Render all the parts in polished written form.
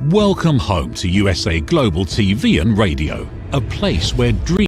Welcome home to USA Global TV and Radio, a place where dreams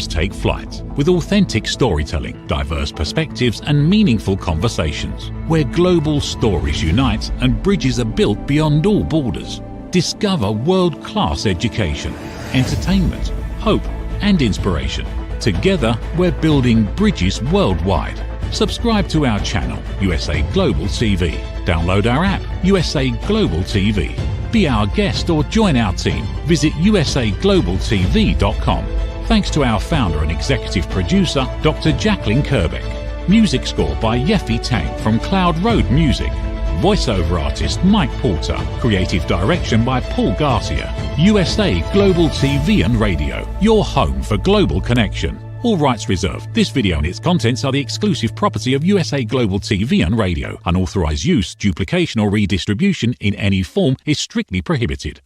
take flight, with authentic storytelling, diverse perspectives and meaningful conversations, where global stories unite and bridges are built beyond all borders. Discover world-class education, entertainment, hope and inspiration. Together, we're building bridges worldwide. Subscribe to our channel, USA Global TV. Download our app, USA Global TV. Be our guest or join our team. Visit usaglobaltv.com. Thanks to our founder and executive producer, Dr. Jacqueline Kerbeck. Music score by Yeffy Tang from Cloud Road Music. Voiceover artist Mike Porter. Creative direction by Paul Garcia. USA Global TV and Radio, your home for global connection. All rights reserved. This video and its contents are the exclusive property of USA Global TV and Radio. Unauthorized use, duplication or redistribution in any form is strictly prohibited.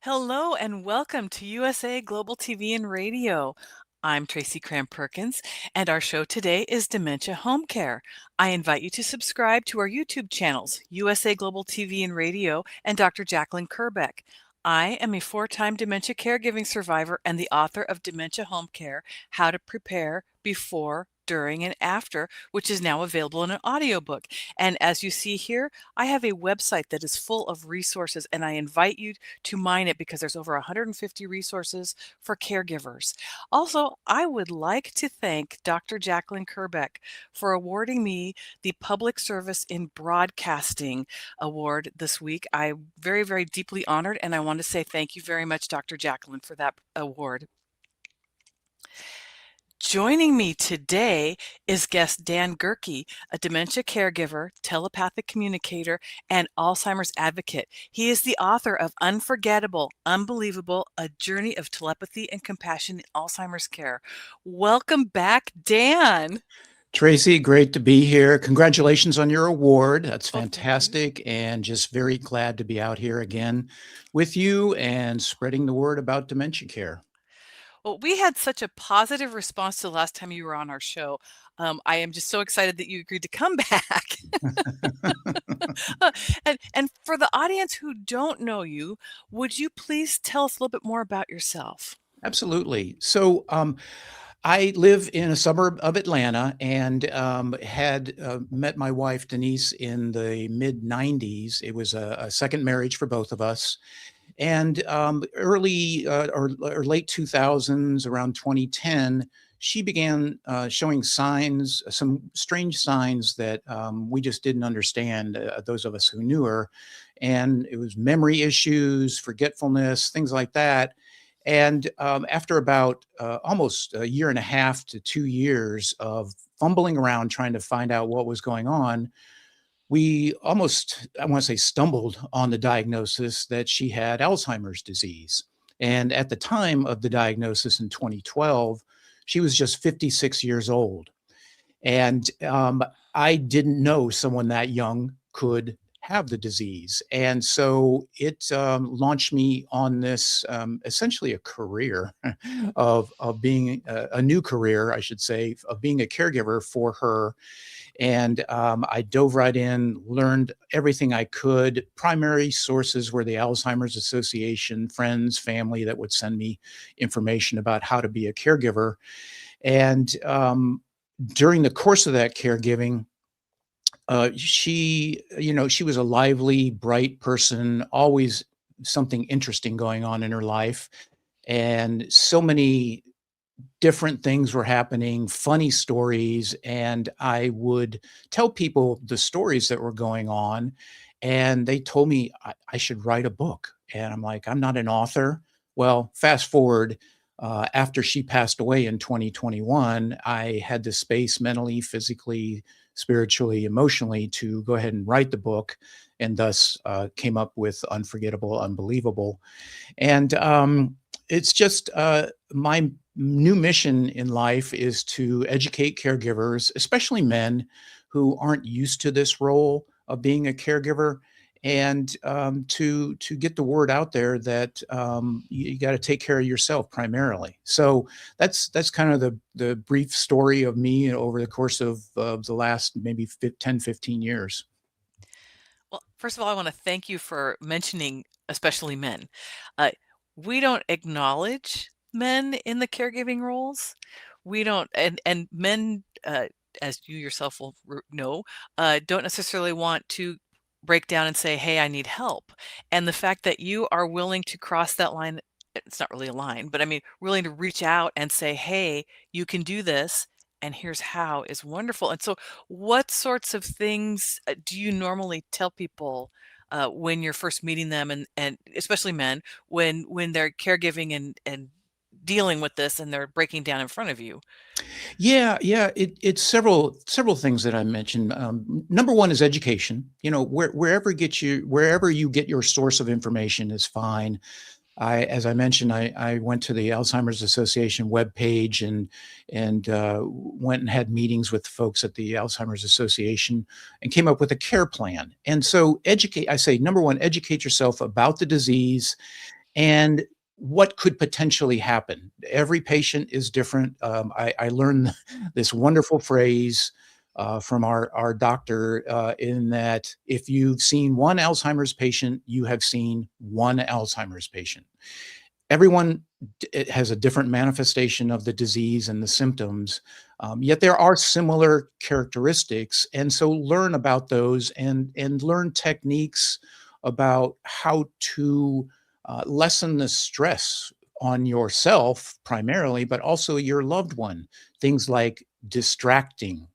Hello and welcome to USA Global TV and Radio. I'm Tracy Cram Perkins, and our show today is Dementia Home Care. I invite you to subscribe to our YouTube channels, USA Global TV and Radio and Dr. Jacqueline Kerbeck. I am a 4-time dementia caregiving survivor and the author of Dementia Home Care, How to Prepare Before, During, and After, which is now available in an audiobook. And as you see here, I have a website that is full of resources, and I invite you to mine it because there's over 150 resources for caregivers. Also, I would like to thank Dr. Jacqueline Kerbeck for awarding me the Public Service in Broadcasting Award this week. I'm very, very deeply honored, and I want to say thank you very much, Dr. Jacqueline, for that award. Joining me today is guest Dan Goerke, a dementia caregiver, telepathic communicator, and Alzheimer's advocate. He is the author of Unforgettable, Unbelievable, A Journey of Telepathy and Compassion in Alzheimer's Care. Welcome back, Dan. Tracy, great to be here. Congratulations on your award. That's fantastic. And just very glad to be out here again with you and spreading the word about dementia care. Well, we had such a positive response to the last time you were on our show. I am just so excited that you agreed to come back. And for the audience who don't know you, would you please tell us a little bit more about yourself? Absolutely. So I live in a suburb of Atlanta and had met my wife, Denise, in the mid-90s. It was a second marriage for both of us. And early or late 2000s, around 2010, she began showing signs, some strange signs that we just didn't understand, those of us who knew her. And it was memory issues, forgetfulness, things like that. And after about almost a year and a half to 2 years of fumbling around trying to find out what was going on, we almost, I want to say, stumbled on the diagnosis that she had Alzheimer's disease. And at the time of the diagnosis in 2012, she was just 56 years old. And I didn't know someone that young could have the disease. And so it launched me on this essentially a career of being a new career, I should say, of being a caregiver for her. And I dove right in, learned everything I could. Primary sources were the Alzheimer's Association, friends, family that would send me information about how to be a caregiver. And during the course of that caregiving, she was a lively, bright person, always something interesting going on in her life. And so many different things were happening, funny stories, and I would tell people the stories that were going on, and they told me I should write a book. And I'm like, I'm not an author. Well, fast forward, after she passed away in 2021, I had the space mentally, physically, spiritually, emotionally to go ahead and write the book, and thus came up with Unforgettable, Unbelievable. And it's just my new mission in life is to educate caregivers, especially men who aren't used to this role of being a caregiver, and to get the word out there that you got to take care of yourself primarily. So that's kind of the brief story of me over the course of the last maybe 10, 15 years. Well, first of all, I want to thank you for mentioning especially men. Uh, we don't acknowledge men in the caregiving roles. We don't, and men, as you yourself will know, don't necessarily want to break down and say, "Hey, I need help." And the fact that you are willing to cross that line, it's not really a line, but I mean, willing to reach out and say, "Hey, you can do this, and here's how," is wonderful. And so, what sorts of things do you normally tell people when you're first meeting them, and especially men, when they're caregiving and dealing with this and they're breaking down in front of you? Yeah, yeah, it's several things that I mentioned. Number one is education. Wherever you get your source of information is fine. As I mentioned, I went to the Alzheimer's Association webpage and went and had meetings with folks at the Alzheimer's Association and came up with a care plan. And so educate. I say number one, educate yourself about the disease and what could potentially happen. Every patient is different. I learned this wonderful phrase from our doctor in that if you've seen one Alzheimer's patient, you have seen one Alzheimer's patient. Everyone it has a different manifestation of the disease and the symptoms, yet there are similar characteristics. And so learn about those and learn techniques about how to lessen the stress on yourself primarily, but also your loved one. Things like distracting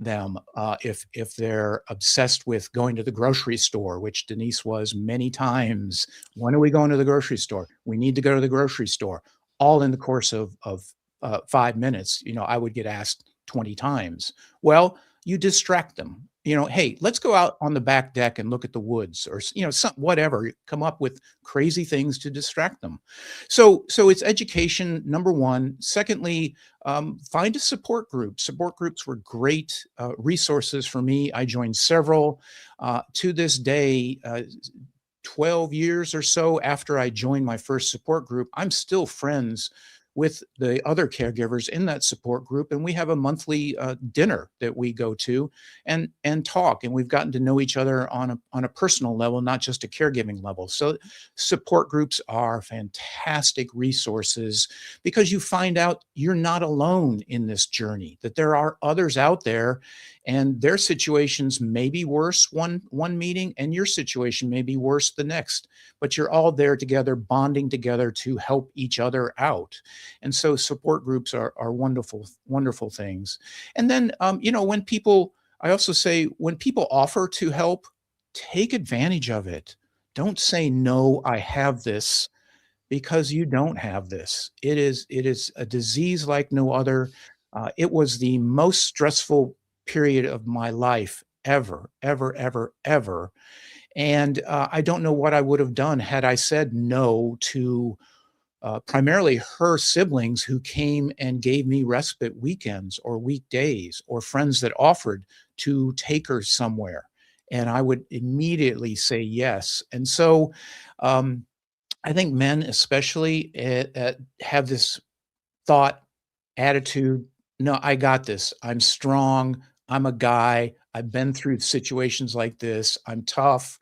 them if they're obsessed with going to the grocery store, which Denise was many times. When are we going to the grocery store? We need to go to the grocery store. All in the course of 5 minutes, I would get asked 20 times. Well, you distract them. Hey, let's go out on the back deck and look at the woods, or whatever. Come up with crazy things to distract them. So it's education, number one. Secondly, find a support group. Support groups were great resources for me. I joined several. To this day, 12 years or so after I joined my first support group, I'm still friends with the other caregivers in that support group, and we have a monthly dinner that we go to and talk, and we've gotten to know each other on a personal level, not just a caregiving level. So support groups are fantastic resources because you find out you're not alone in this journey, that there are others out there and their situations may be worse one meeting and your situation may be worse the next, but you're all there together, bonding together to help each other out. And so support groups are wonderful, wonderful things. And then, I also say when people offer to help, take advantage of it. Don't say, no, I have this, because you don't have this. It is a disease like no other. It was the most stressful period of my life ever, ever, ever, ever. And I don't know what I would have done had I said no to primarily her siblings who came and gave me respite weekends or weekdays, or friends that offered to take her somewhere. And I would immediately say yes. And so I think men, especially, have this thought, attitude, no, I got this. I'm strong. I'm a guy. I've been through situations like this. I'm tough.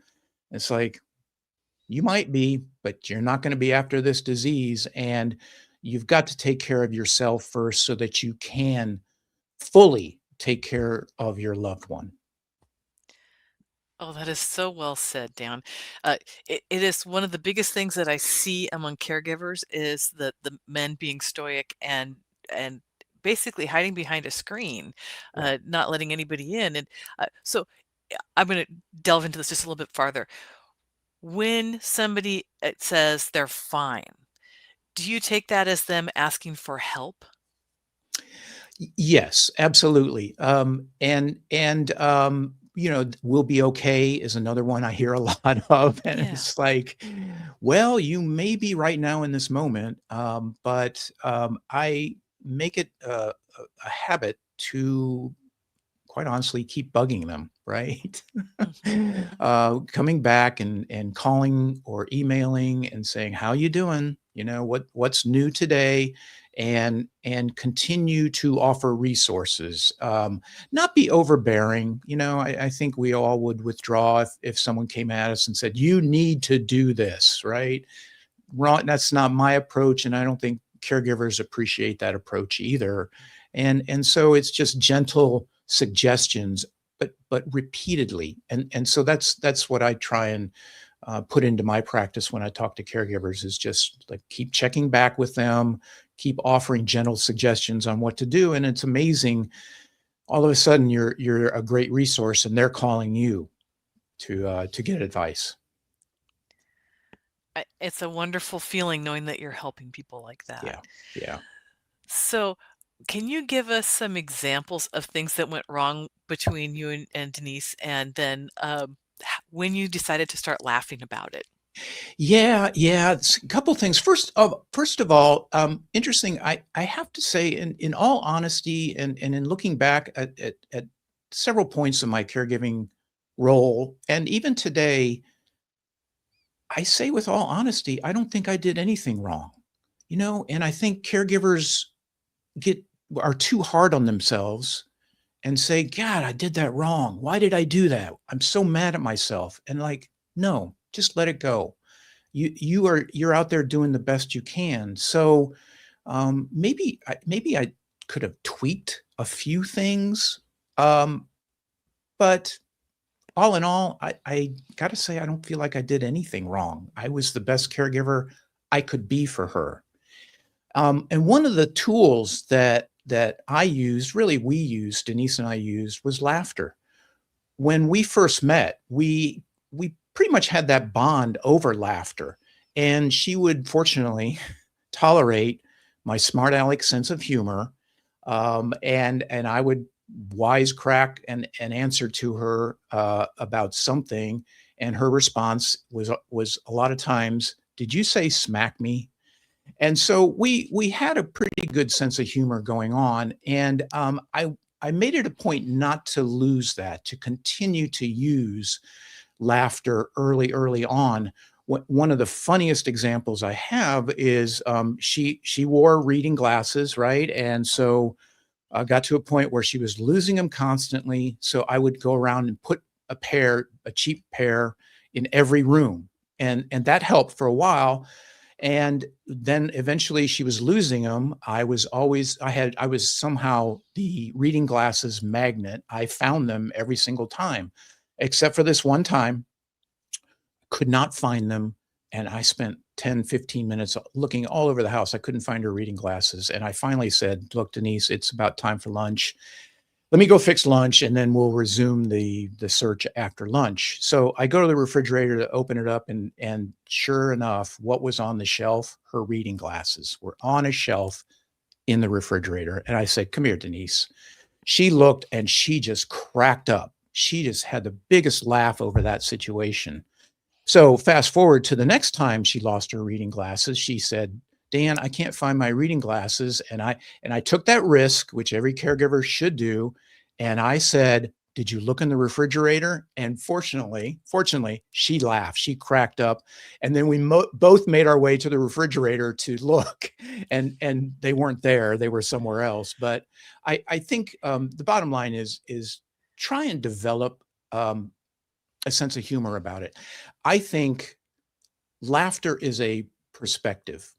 It's like, you might be, but you're not going to be after this disease. And you've got to take care of yourself first so that you can fully take care of your loved one. Oh, that is so well said, Dan. It is one of the biggest things that I see among caregivers is the men being stoic and basically hiding behind a screen, Yeah. not letting anybody in. And so I'm going to delve into this just a little bit farther. When somebody says they're fine, do you take that as them asking for help? Yes, absolutely. We'll be okay is another one I hear a lot of. And Yeah. it's like, well, you may be right now in this moment, but I make it a habit to quite honestly keep bugging them, right? Mhm. Coming back and calling or emailing and saying, "How you doing? You know, what's new today?" And continue to offer resources. Not be overbearing. You know, I think we all would withdraw if someone came at us and said, "You need to do this," right? Wrong. That's not my approach, and I don't think caregivers appreciate that approach either. And so it's just gentle suggestions, but repeatedly. And so that's what I try and put into my practice when I talk to caregivers, is just like keep checking back with them, keep offering gentle suggestions on what to do. And it's amazing. All of a sudden, you're a great resource, and they're calling you to get advice. It's a wonderful feeling knowing that you're helping people like that. Yeah, yeah. So, can you give us some examples of things that went wrong between you and Denise, and then when you decided to start laughing about it? Yeah, yeah. It's a couple things. First of all, interesting. I have to say, in all honesty, and in looking back at several points in my caregiving role, and even today, I say with all honesty, I don't think I did anything wrong. You know, and I think caregivers get are too hard on themselves and say, "God, I did that wrong. Why did I do that? I'm so mad at myself." And like, no, just let it go. You're out there doing the best you can. So maybe I could have tweaked a few things, um, but all in all, I got to say I don't feel like I did anything wrong. I was the best caregiver I could be for her. And one of the tools that I used, really we used, Denise and I used, was laughter. When we first met, we pretty much had that bond over laughter. And she would fortunately tolerate my smart aleck sense of humor. And I would wisecrack and answer to her about something. And her response was a lot of times, "Did you say smack me?" And so we had a pretty good sense of humor going on. And I made it a point not to lose that, to continue to use laughter early on. One of the funniest examples I have is she wore reading glasses, right? And so I got to a point where she was losing them constantly. So I would go around and put a cheap pair, in every room, and that helped for a while. And then eventually she was losing them. I was somehow the reading glasses magnet. I found them every single time, except for this one time, could not find them. And I spent 10, 15 minutes looking all over the house. I couldn't find her reading glasses. And I finally said, "Look, Denise, it's about time for lunch. Let me go fix lunch, and then we'll resume the search after lunch." So I go to the refrigerator to open it up, and sure enough, what was on the shelf? Her reading glasses were on a shelf in the refrigerator. And I said, "Come here, Denise." She looked and she just cracked up. She just had the biggest laugh over that situation. So fast forward to the next time she lost her reading glasses, she said, "Dan, I can't find my reading glasses." And I took that risk, which every caregiver should do. And I said, "Did you look in the refrigerator?" And fortunately, she laughed. She cracked up. And then we both made our way to the refrigerator to look, and they weren't there. They were somewhere else. But I think the bottom line is try and develop a sense of humor about it. I think laughter is a perspective.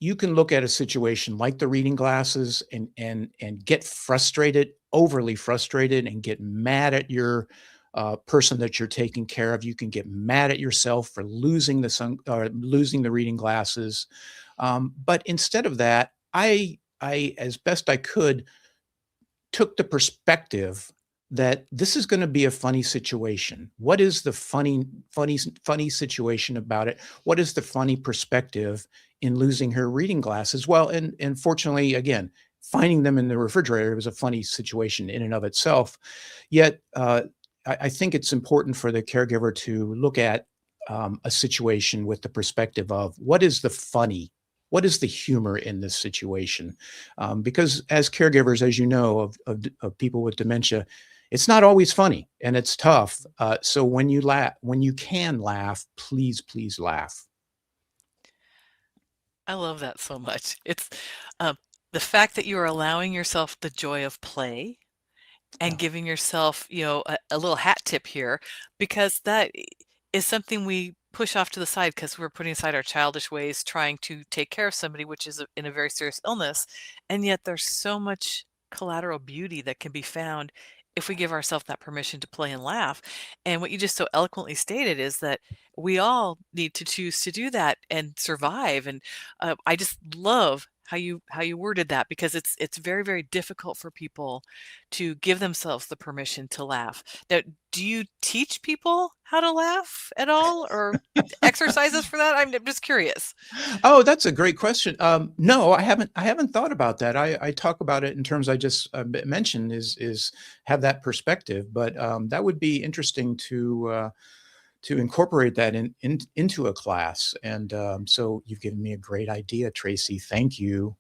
You can look at a situation like the reading glasses and get frustrated, overly frustrated, and get mad at your person that you're taking care of. You can get mad at yourself for losing the reading glasses. But instead of that, I as best I could took the perspective that this is going to be a funny situation. What is the funny situation about it? What is the funny perspective in losing her reading glasses? Well, and fortunately, again, finding them in the refrigerator was a funny situation in and of itself. Yet, I think it's important for the caregiver to look at a situation with the perspective of what is the funny what is the humor in this situation? Because as caregivers, as you know, of people with dementia, it's not always funny and it's tough. So when you laugh, when you can laugh, please, please laugh. I love that so much. It's uh, the fact that you are allowing yourself the joy of play and Yeah. giving yourself, a little hat tip here, because that is something we push off to the side because we're putting aside our childish ways, trying to take care of somebody, which is in a very serious illness. And yet there's so much collateral beauty that can be found if we give ourselves that permission to play and laugh. And what you just so eloquently stated is that we all need to choose to do that and survive. And I just love how you worded that, because it's very, very difficult for people to give themselves the permission to laugh. Now, do you teach people how to laugh at all, or exercises for that? I'm just curious. Oh, that's a great question. No, I haven't. I haven't thought about that. I talk about it in terms I just mentioned is have that perspective, but that would be interesting to incorporate that into a class. And so you've given me a great idea, Tracy. Thank you.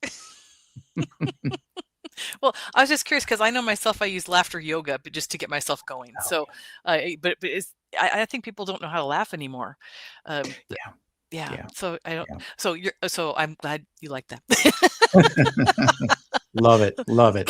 Well, I was just curious because I know myself, I use laughter yoga, but just to get myself going. Oh, So, but I think people don't know how to laugh anymore. yeah, Yeah. yeah, So I don't. yeah. So I'm glad you like that. Love it. Love it.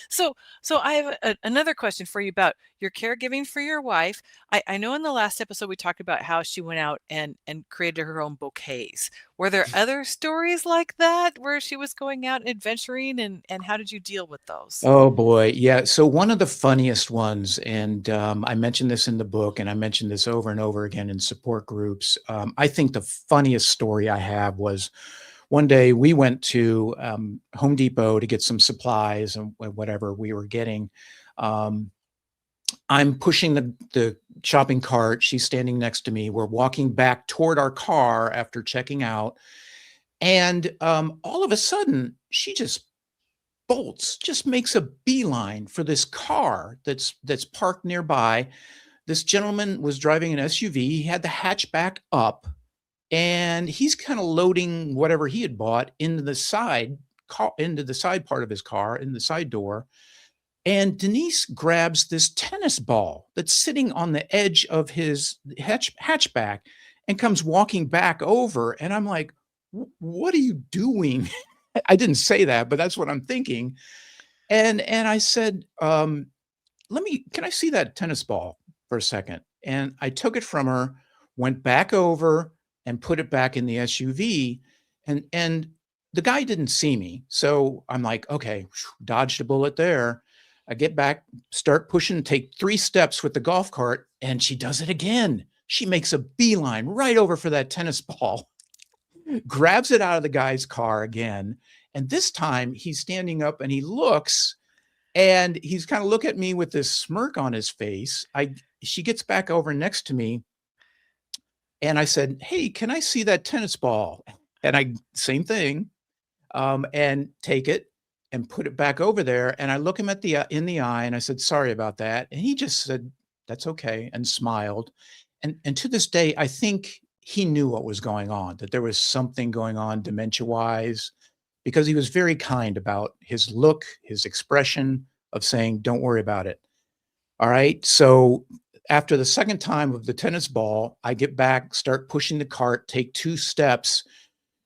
So, so I have another question for you about your caregiving for your wife. I know in the last episode we talked about how she went out and created her own bouquets. Were there other stories like that where she was going out and adventuring, and how did you deal with those? Oh boy, yeah. So one of the funniest ones, and I mentioned this in the book, and I mentioned this over and over again in support groups. I think the funniest story I have was one day we went to Home Depot to get some supplies and whatever we were getting. Um, I'm pushing the shopping cart. She's standing next to me. We're walking back toward our car after checking out, and all of a sudden, she just bolts, just makes a beeline for this car that's parked nearby. This gentleman was driving an SUV. He had the hatchback up, and he's kind of loading whatever he had bought into the side car, into the side part of his car, in the side door. And Denise grabs this tennis ball that's sitting on the edge of his hatchback and comes walking back over. And I'm like, what are you doing? I didn't say that, but that's what I'm thinking. And I said, can I see that tennis ball for a second? And I took it from her, went back over and put it back in the SUV. And the guy didn't see me. So I'm like, okay, dodged a bullet there. I get back, start pushing, take 3 steps with the golf cart, and she does it again. She makes a beeline right over for that tennis ball, grabs it out of the guy's car again. And this time he's standing up and he looks, and he's kind of look at me with this smirk on his face. She gets back over next to me, and I said, "Hey, can I see that tennis ball?" And same thing, and take it and put it back over there. And I look him in the eye, and I said, "Sorry about that." And he just said, "That's okay," and smiled. And to this day, I think he knew what was going on, that there was something going on dementia-wise, because he was very kind about his look, his expression of saying, "Don't worry about it." All right. So after the second time of the tennis ball, I get back, start pushing the cart, take 2 steps.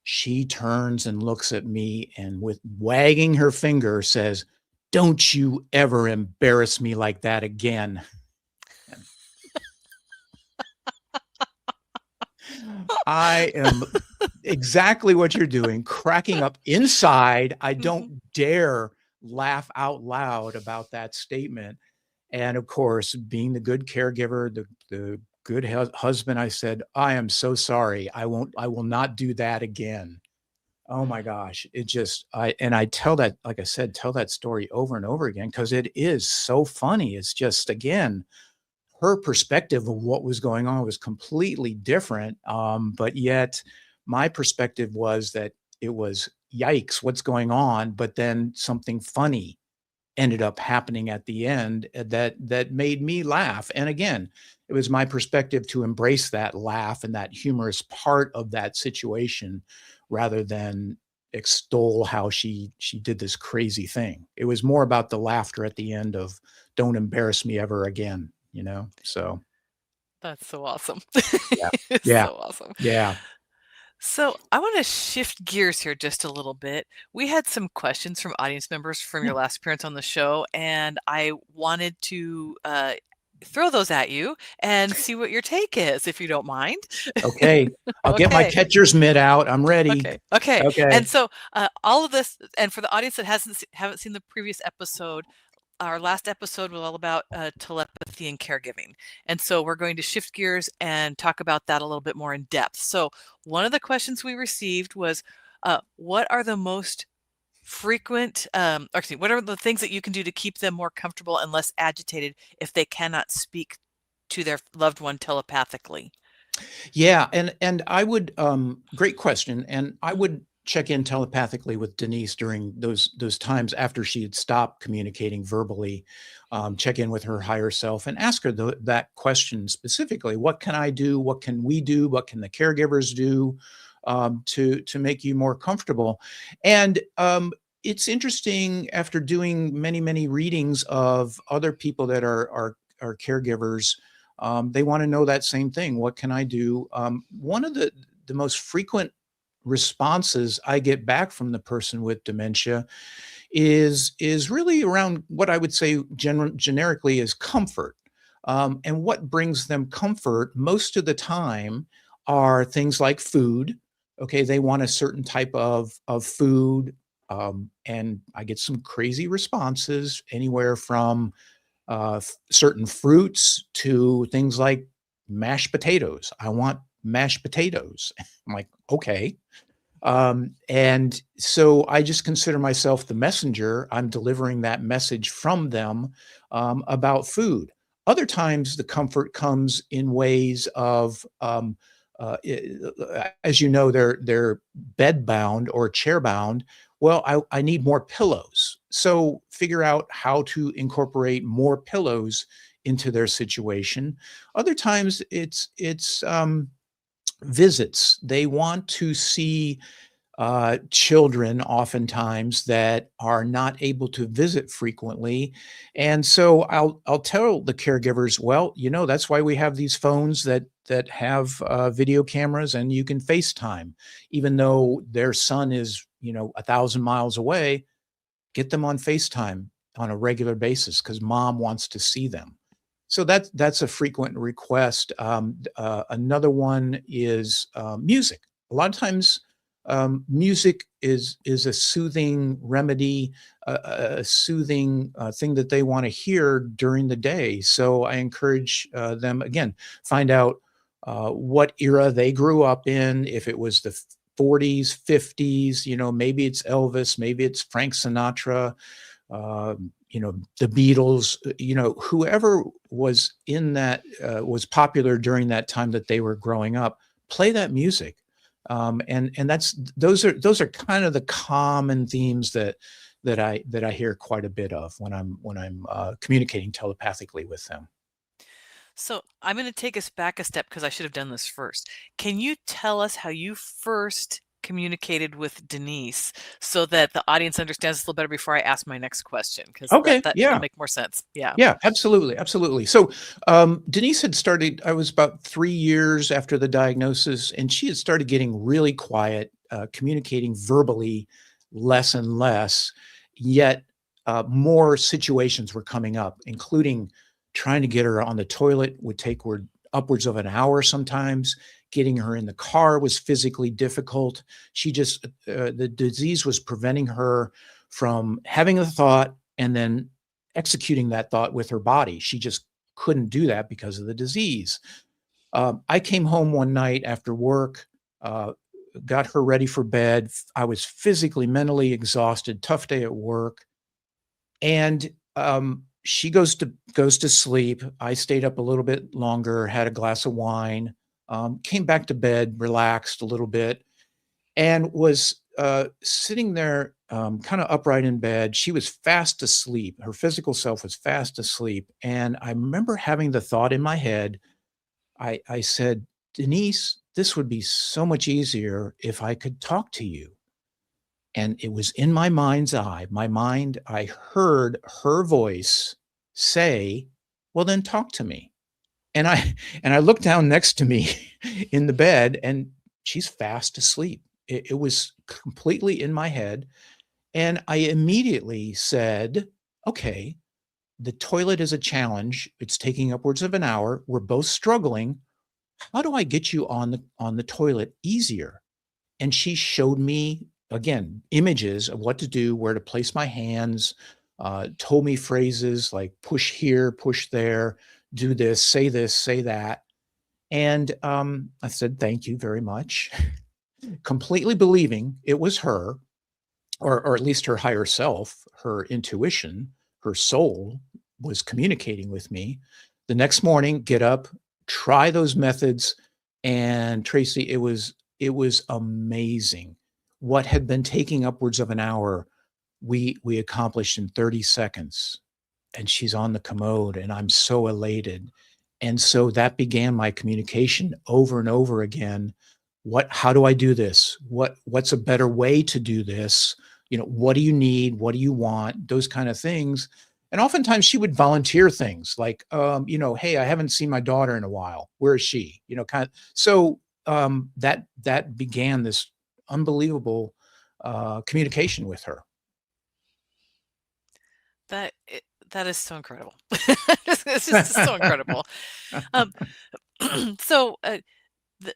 She turns and looks at me and with wagging her finger says, "Don't you ever embarrass me like that again." I am exactly what you're doing, cracking up inside. I Mhm. don't dare laugh out loud about that statement. And of course, being the good caregiver, the good husband, I said, "I am so sorry. I will not do that again." Oh my gosh. It just, I tell that, like I said, tell that story over and over again because it is so funny. It's just, again, her perspective of what was going on was completely different. But yet my perspective was that it was yikes, what's going on? But then something funny ended up happening at the end that made me laugh. And again, it was my perspective to embrace that laugh and that humorous part of that situation rather than extol how she did this crazy thing. It was more about the laughter at the end of "Don't embarrass me ever again," you know? So, That's so awesome. yeah. It's Yeah. so awesome. Yeah. So I want to shift gears here just a little bit. We had some questions from audience members from your Yeah. last appearance on the show, and I wanted to throw those at you and see what your take is, if you don't mind. Okay. I'll get my Okay. catcher's mitt out. I'm ready. Okay. Okay. Okay. And so all of this, and for the audience that haven't seen the previous episode, our last episode was all about telepathy and caregiving. And so we're going to shift gears and talk about that a little bit more in depth. So one of the questions we received was, what are the most frequent, what are the things that you can do to keep them more comfortable and less agitated if they cannot speak to their loved one telepathically? Yeah, and I would great question, and I would check in telepathically with Denise during those times after she had stopped communicating verbally. Check in with her higher self and ask her that question specifically: What can I do? What can we do? What can the caregivers do to make you more comfortable? And it's interesting after doing many readings of other people that are caregivers. They want to know that same thing. What can I do? One of the most frequent responses I get back from the person with dementia is really around what I would say generically is comfort. And what brings them comfort most of the time are things like food. Okay, they want a certain type of food, and I get some crazy responses anywhere from certain fruits to things like mashed potatoes. I want mashed potatoes. I'm like, okay. And so I just consider myself the messenger. I'm delivering that message from them about food. Other times, the comfort comes in ways of, as you know, they're bed bound or chair bound. Well, I need more pillows. So figure out how to incorporate more pillows into their situation. Other times, it's visits. They want to see children oftentimes that are not able to visit frequently. And so I'll tell the caregivers, well, you know, that's why we have these phones that have video cameras and you can FaceTime, even though their son is, you know, 1,000 miles away. Get them on FaceTime on a regular basis because mom wants to see them. So that's a frequent request. Another one is music. A lot of times, music is a soothing remedy, a soothing thing that they want to hear during the day. So I encourage them again, find out what era they grew up in. If it was the 40s, 50s, you know, maybe it's Elvis, maybe it's Frank Sinatra, you know, the Beatles, you know, whoever was in that was popular during that time that they were growing up, play that music. And those are kind of the common themes that I hear quite a bit of when I'm communicating telepathically with them. So I'm going to take us back a step because I should have done this first. Can you tell us how you first communicated with Denise so that the audience understands this a little better before I ask my next question? Because Okay, that'll yeah. make more sense. Yeah. Yeah, absolutely, absolutely. So, Denise had started, I was about 3 years after the diagnosis, and she had started getting really quiet, communicating verbally less and less, yet, more situations were coming up, including trying to get her on the toilet would take her upwards of an hour sometimes. Getting her in the car was physically difficult. She just, the disease was preventing her from having a thought and then executing that thought with her body. She just couldn't do that because of the disease. I came home one night after work, uh, got her ready for bed. I was physically, mentally exhausted, tough day at work, and she goes to sleep. I stayed up a little bit longer, had a glass of wine, came back to bed, relaxed a little bit, and was sitting there kind of upright in bed. She was fast asleep. Her physical self was fast asleep. And I remember having the thought in my head. I said, Denise, this would be so much easier if I could talk to you. And it was in my mind's eye, my mind, I heard her voice say, well, then talk to me. And I and I looked down next to me in the bed, and she's fast asleep. It was completely in my head. And I immediately said, okay, the toilet is a challenge. It's taking upwards of an hour. We're both struggling. How do I get you on the toilet easier? And she showed me, again, images of what to do, where to place my hands, told me phrases like push here, push there, do this, say that. And I said, thank you very much, completely believing it was her, or at least her higher self, her intuition, her soul was communicating with me. The next morning, get up, try those methods, and Tracy, it was amazing. What had been taking upwards of an hour, we accomplished in 30 seconds. And she's on the commode, and I'm so elated. And so that began my communication over and over again. How do I do this? What's a better way to do this? What do you need? What do you want? Those kind of things. And oftentimes she would volunteer things like, hey, I haven't seen my daughter in a while. Where is she? Kind of. So that began this unbelievable communication with her. That is so incredible. It's just so incredible. So,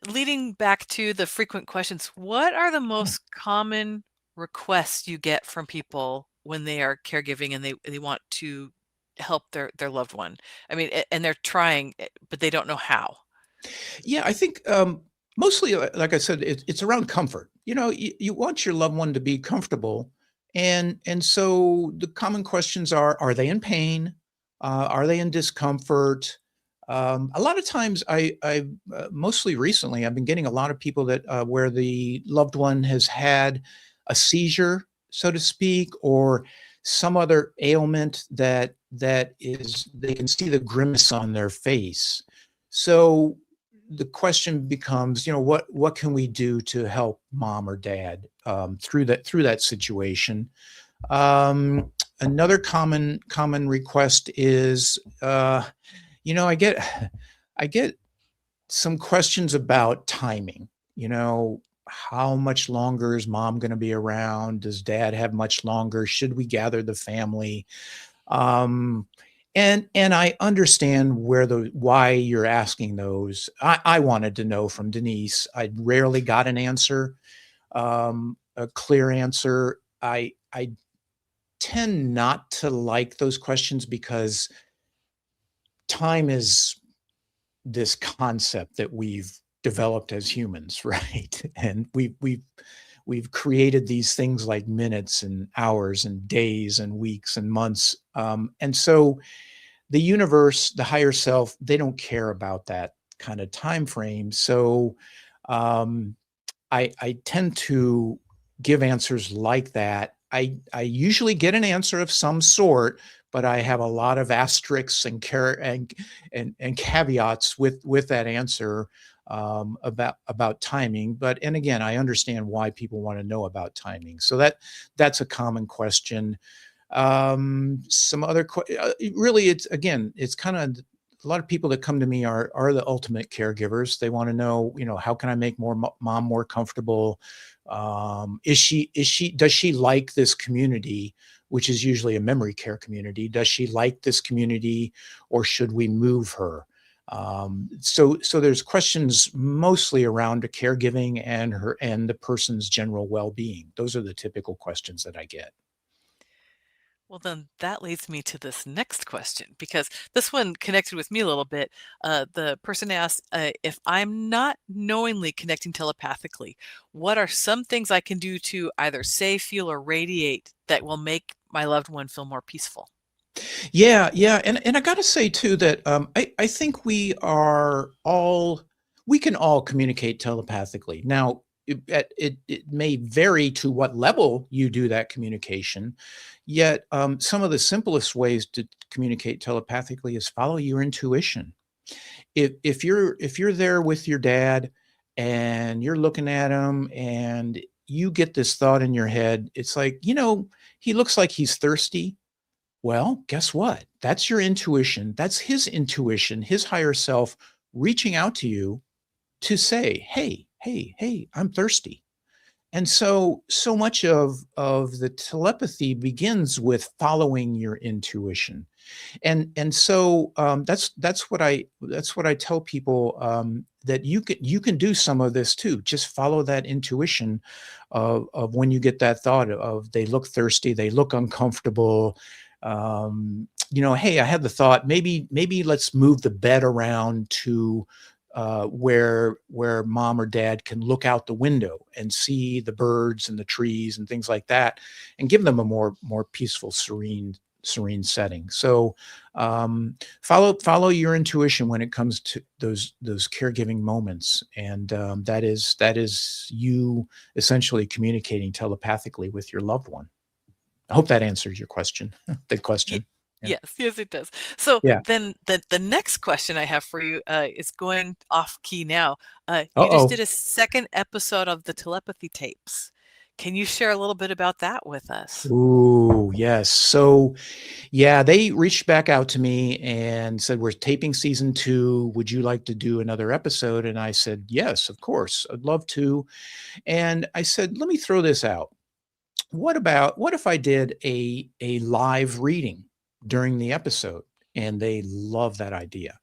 leading back to the frequent questions, what are the most common requests you get from people when they are caregiving and they want to help their loved one? I mean, and they're trying, but they don't know how. Yeah, I think mostly, like I said, it's around comfort. You want your loved one to be comfortable, and so the common questions are they in pain? Are they in discomfort? A lot of times, I mostly recently, I've been getting a lot of people that where the loved one has had a seizure, so to speak, or some other ailment that is they can see the grimace on their face. So the question becomes, what can we do to help mom or dad through that situation? Another common request is, I get some questions about timing. How much longer is mom going to be around? Does dad have much longer? Should we gather the family? Um, and I understand why you're asking those. I wanted to know from Denise. I rarely got an answer, a clear answer. I tend not to like those questions because time is this concept that we've developed as humans, right? And we've created these things like minutes and hours and days and weeks and months. And so the universe, the higher self, they don't care about that kind of time frame. So I tend to give answers like that. I usually get an answer of some sort, but I have a lot of asterisks and caveats with that answer about timing. And again, I understand why people want to know about timing. So that's a common question. Some other really, it's kind of a lot of people that come to me are the ultimate caregivers. They want to know, how can I make mom more comfortable? Does she like this community, which is usually a memory care community? Does she like this community, or should we move her? So there's questions mostly around the caregiving and the person's general well-being. Those are the typical questions that I get. Well, then that leads me to this next question, because this one connected with me a little bit. The person asked, if I'm not knowingly connecting telepathically, what are some things I can do to either say, feel, or radiate that will make my loved one feel more peaceful? Yeah, yeah, and I got to say too that I think we can all communicate telepathically. Now, it may vary to what level you do that communication. Yet, some of the simplest ways to communicate telepathically is follow your intuition. If you're there with your dad, and you're looking at him and you get this thought in your head. It's like, he looks like he's thirsty. Well, guess what? That's your intuition. That's his intuition, his higher self reaching out to you to say, hey, hey, hey, I'm thirsty. And so much of the telepathy begins with following your intuition. And so that's what I tell people, that you can do some of this too. Just follow that intuition of when you get that thought of they look thirsty, they look uncomfortable. Hey, I had the thought, maybe let's move the bed around to where mom or dad can look out the window and see the birds and the trees and things like that, and give them a more peaceful, serene setting. So follow your intuition when it comes to those caregiving moments, and that is you essentially communicating telepathically with your loved one. I hope that answers your question. The question. Yeah. Yes, it does. So Yeah. then the next question I have for you is going off key now. You just Uh-oh. did a second episode of the telepathy tapes. Can you share a little bit about that with us? Ooh, yes. So, yeah, they reached back out to me and said, we're taping season 2. Would you like to do another episode? And I said, yes, of course. I'd love to. And I said, let me throw this out. What if I did a live reading during the episode? And they love that idea.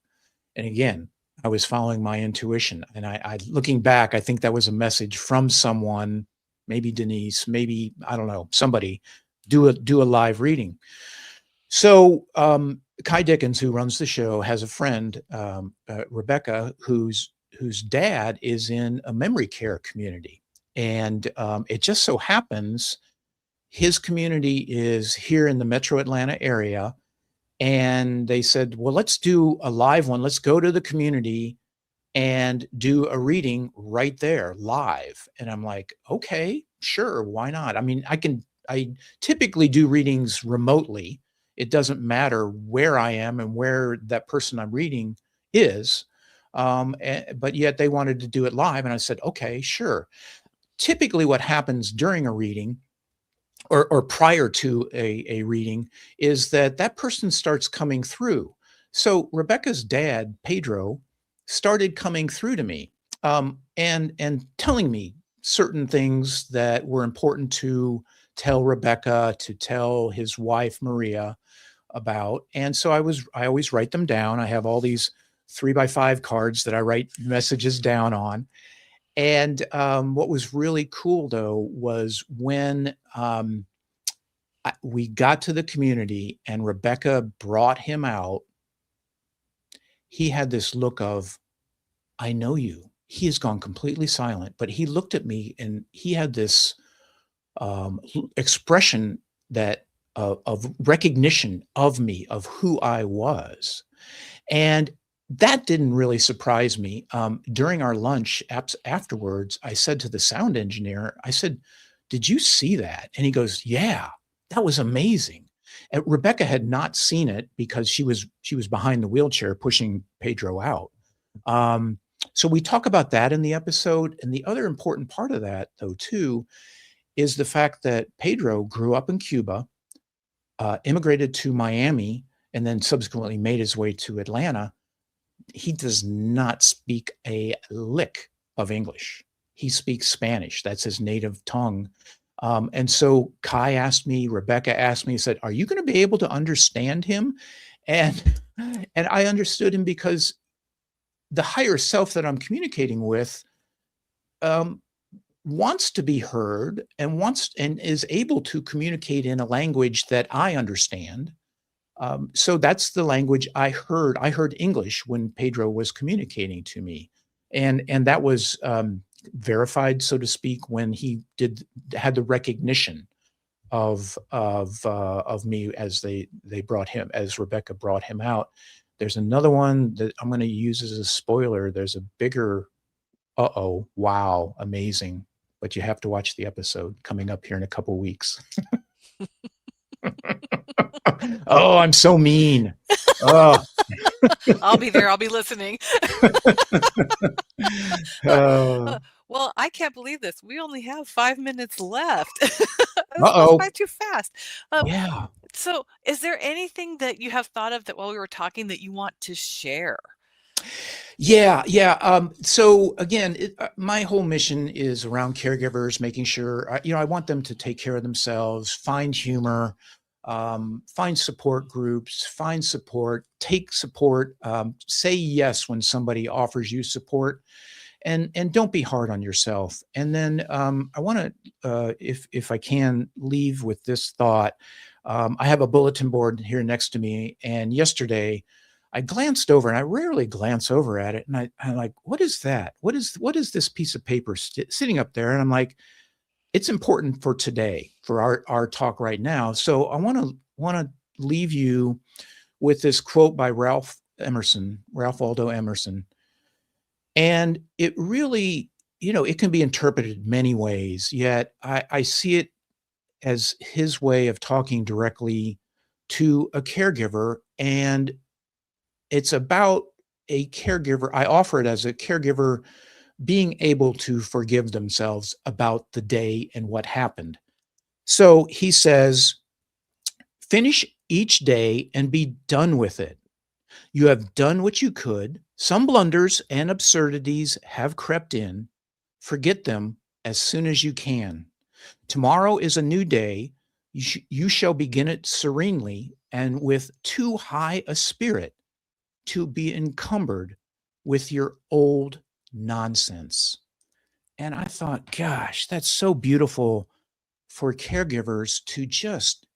And again, I was following my intuition. And I looking back, I think that was a message from someone, maybe Denise, maybe, I don't know, somebody, do a live reading. So Kai Dickens, who runs the show, has a friend, Rebecca, whose dad is in a memory care community. And it just so happens his community is here in the metro Atlanta area. And they said, well, let's do a live one. Let's go to the community and do a reading right there live. And I'm like, okay, sure. Why not? I mean, I typically do readings remotely. It doesn't matter where I am and where that person I'm reading is. But yet they wanted to do it live. And I said, okay, sure. Typically what happens during a reading or prior to a reading is that person starts coming through. So Rebecca's dad, Pedro, started coming through to me, and telling me certain things that were important to tell Rebecca, to tell his wife, Maria, about. And so I always write them down. I have all these 3x5 cards that I write messages down on. And what was really cool, though, was when we got to the community and Rebecca brought him out, he had this look of, I know you. He has gone completely silent, but he looked at me and he had this expression that of recognition of me, of who I was. And that didn't really surprise me. During our lunch afterwards, I said to the sound engineer, I said, did you see that? And he goes, yeah, that was amazing. And Rebecca had not seen it because she was behind the wheelchair pushing Pedro out. So we talk about that in the episode. And the other important part of that, though, too, is the fact that Pedro grew up in Cuba, immigrated to Miami, and then subsequently made his way to Atlanta. He does not speak a lick of English. He speaks Spanish. That's his native tongue. And so Kai asked me, Rebecca asked me, said, are you going to be able to understand him? And I understood him because the higher self that I'm communicating with wants to be heard and is able to communicate in a language that I understand. So that's the language I heard. I heard English when Pedro was communicating to me. And that was verified, so to speak, when he had the recognition of me as as Rebecca brought him out. There's another one that I'm going to use as a spoiler. There's a bigger, wow, amazing. But you have to watch the episode coming up here in a couple weeks. Oh, I'm so mean. Oh. I'll be there. I'll be listening. Uh, Uh, well, I can't believe this. We only have 5 minutes left. This goes uh-oh. by too fast. Um, Yeah. so, is there anything that you have thought of that while we were talking that you want to share? Yeah, yeah. So again, my whole mission is around caregivers, making sure, I want them to take care of themselves, find humor, find support groups, find support, take support, say yes when somebody offers you support, and don't be hard on yourself. And then I want to, if I can, leave with this thought. I have a bulletin board here next to me, and yesterday I glanced over, and I rarely glance over at it, and I'm like, what is that? What is this piece of paper sitting up there? And I'm like, it's important for today, for our talk right now. So I want to leave you with this quote by Ralph Waldo Emerson. And it really, it can be interpreted many ways, yet I see it as his way of talking directly to a caregiver. And it's about a caregiver. I offer it as a caregiver being able to forgive themselves about the day and what happened. So he says, finish each day and be done with it. You have done what you could. Some blunders and absurdities have crept in. Forget them as soon as you can. Tomorrow is a new day. You shall begin it serenely and with too high a spirit to be encumbered with your old nonsense. And I thought, gosh, that's so beautiful for caregivers to just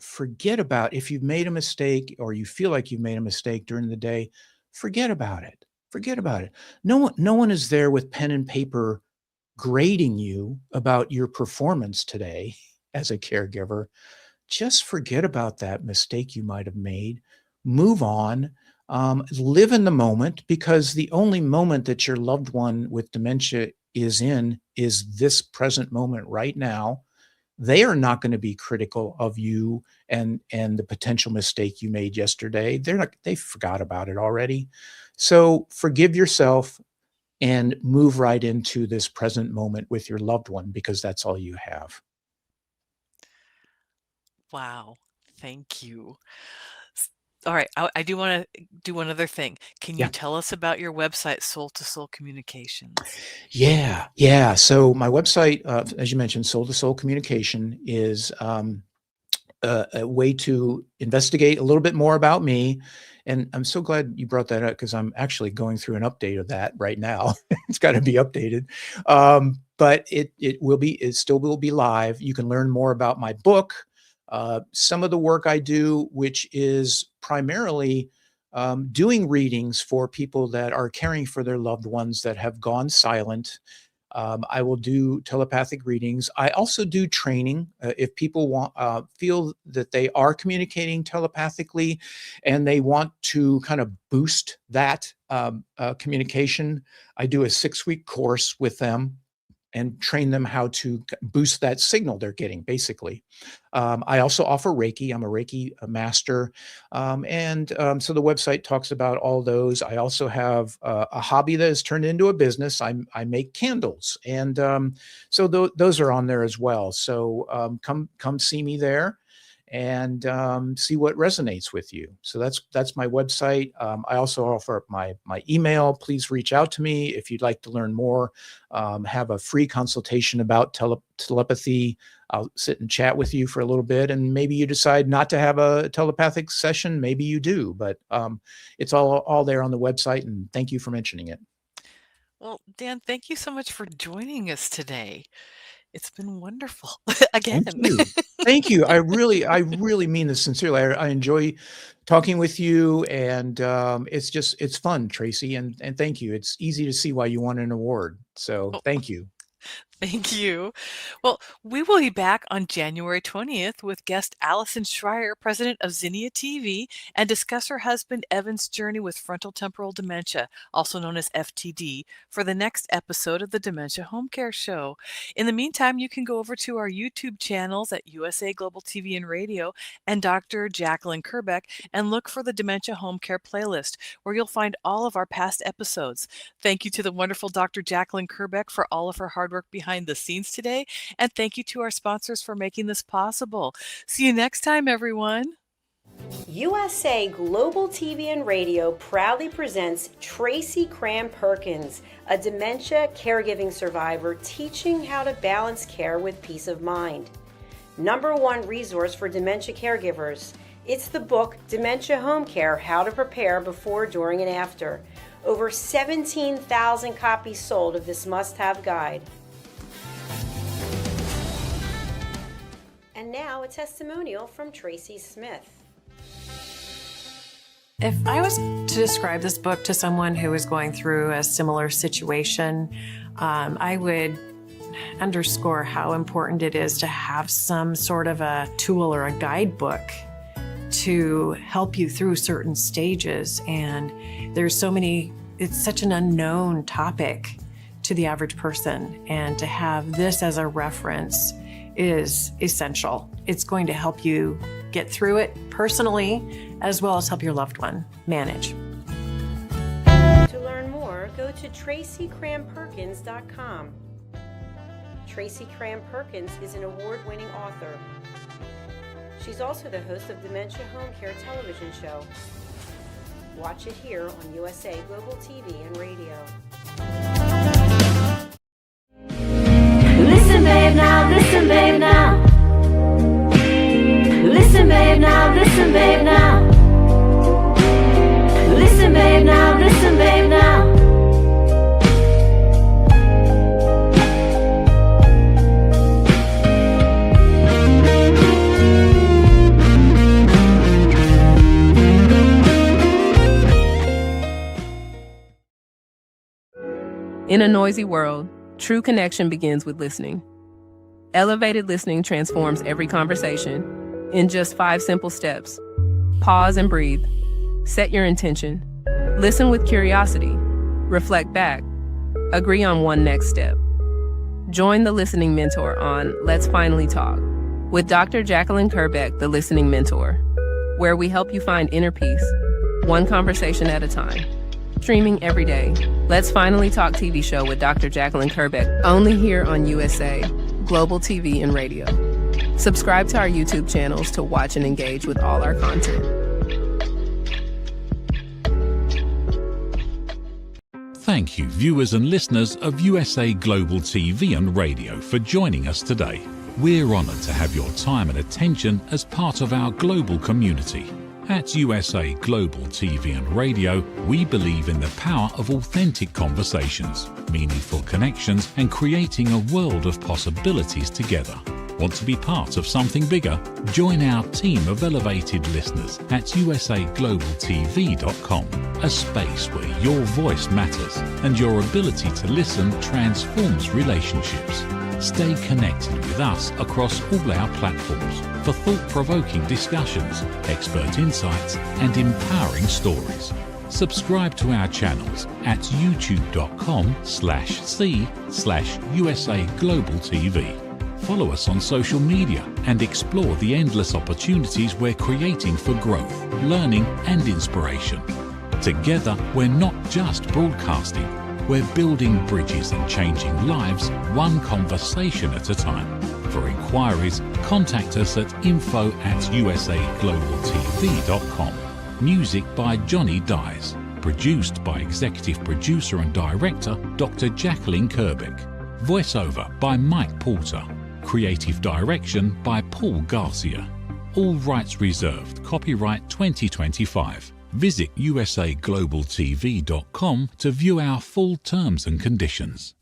forget about. If you've made a mistake or you feel like you've made a mistake during the day, forget about it. Forget about it. No one is there with pen and paper grading you about your performance today as a caregiver. Just forget about that mistake you might have made. Move on. Live in the moment, because the only moment that your loved one with dementia is in is this present moment right now. They are not going to be critical of you and the potential mistake you made yesterday. They forgot about it already. So forgive yourself and move right into this present moment with your loved one, because that's all you have. Wow. Thank you. All right. I do want to do one other thing. Can you Yeah. tell us about your website, Soul to Soul Communications? Yeah. Yeah. So my website, as you mentioned, Soul to Soul Communication, is a way to investigate a little bit more about me. And I'm so glad you brought that up, because I'm actually going through an update of that right now. It's got to be updated. But it still will be live. You can learn more about my book, some of the work I do, which is primarily doing readings for people that are caring for their loved ones that have gone silent. I will do telepathic readings. I also do training. If people feel that they are communicating telepathically and they want to kind of boost that communication, I do a 6-week course with them and train them how to boost that signal they're getting, basically. I also offer Reiki. I'm a Reiki master. So the website talks about all those. I also have a hobby that has turned into a business. I make candles. And so those are on there as well. So come see me there and see what resonates with you. So that's my website. I also offer my email. Please reach out to me if you'd like to learn more. Have a free consultation about telepathy. I'll sit and chat with you for a little bit, and maybe you decide not to have a telepathic session. Maybe you do, but it's all there on the website. And thank you for mentioning it. Well, Dan, thank you so much for joining us today. It's been wonderful Thank again. you. Thank you. I really mean this sincerely. I enjoy talking with you, and it's fun, Tracy. And thank you. It's easy to see why you won an award. So Oh, thank you. Thank you. Well, we will be back on January 20th with guest Allison Schreier, president of Zinnia TV, and discuss her husband Evan's journey with frontal temporal dementia, also known as FTD, for the next episode of the Dementia Home Care Show. In the meantime, you can go over to our YouTube channels at USA Global TV and Radio and Dr. Jacqueline Kerbeck and look for the Dementia Home Care playlist, where you'll find all of our past episodes. Thank you to the wonderful Dr. Jacqueline Kerbeck for all of her hard work behind the scenes today. And thank you to our sponsors for making this possible. See you next time, everyone. USA Global TV and Radio proudly presents Tracy Cram Perkins, a dementia caregiving survivor teaching how to balance care with peace of mind. #1 resource for dementia caregivers. It's the book Dementia Home Care, How to Prepare Before, During, and After. Over 17,000 copies sold of this must-have guide. And now a testimonial from Tracy Smith. If I was to describe this book to someone who is going through a similar situation, I would underscore how important it is to have some sort of a tool or a guidebook to help you through certain stages. And there's so many, it's such an unknown topic to the average person. And to have this as a reference is essential. It's going to help you get through it personally, as well as help your loved one manage. To learn more, go to tracycramperkins.com. Tracy Cram Perkins is an award-winning author. She's also the host of Dementia Home Care television show. Watch it here on USA Global TV and Radio. Listen, babe, now, listen, babe, now. Listen, babe, now, listen, babe, now. Listen, babe, now, listen, babe, now. In a noisy world, true connection begins with listening. Elevated listening transforms every conversation in just 5 simple steps. Pause and breathe. Set your intention. Listen with curiosity. Reflect back. Agree on one next step. Join the Listening Mentor on Let's Finally Talk with Dr. Jacqueline Kerbeck, the Listening Mentor, where we help you find inner peace, one conversation at a time. Streaming every day. Let's Finally Talk TV show with Dr. Jacqueline Kerbeck, only here on USA Global TV and Radio. Subscribe to our YouTube channels to watch and engage with all our content. Thank you, viewers and listeners of USA Global TV and Radio, for joining us today. We're honored to have your time and attention as part of our global community. At USA Global TV and Radio, we believe in the power of authentic conversations, meaningful connections, and creating a world of possibilities together. Want to be part of something bigger? Join our team of elevated listeners at usaglobaltv.com, a space where your voice matters and your ability to listen transforms relationships. Stay connected with us across all our platforms for thought-provoking discussions, expert insights, and empowering stories. Subscribe to our channels at youtube.com/c/USA Global TV. Follow us on social media and explore the endless opportunities we're creating for growth, learning, and inspiration. Together, we're not just broadcasting, we're building bridges and changing lives one conversation at a time. For inquiries, contact us at info@usaglobaltv.com. Music by Johnny Dies. Produced by Executive Producer and Director Dr. Jacqueline Kerbeck. Voiceover by Mike Porter. Creative Direction by Paul Garcia. All rights reserved. Copyright 2025. Visit usaglobaltv.com to view our full terms and conditions.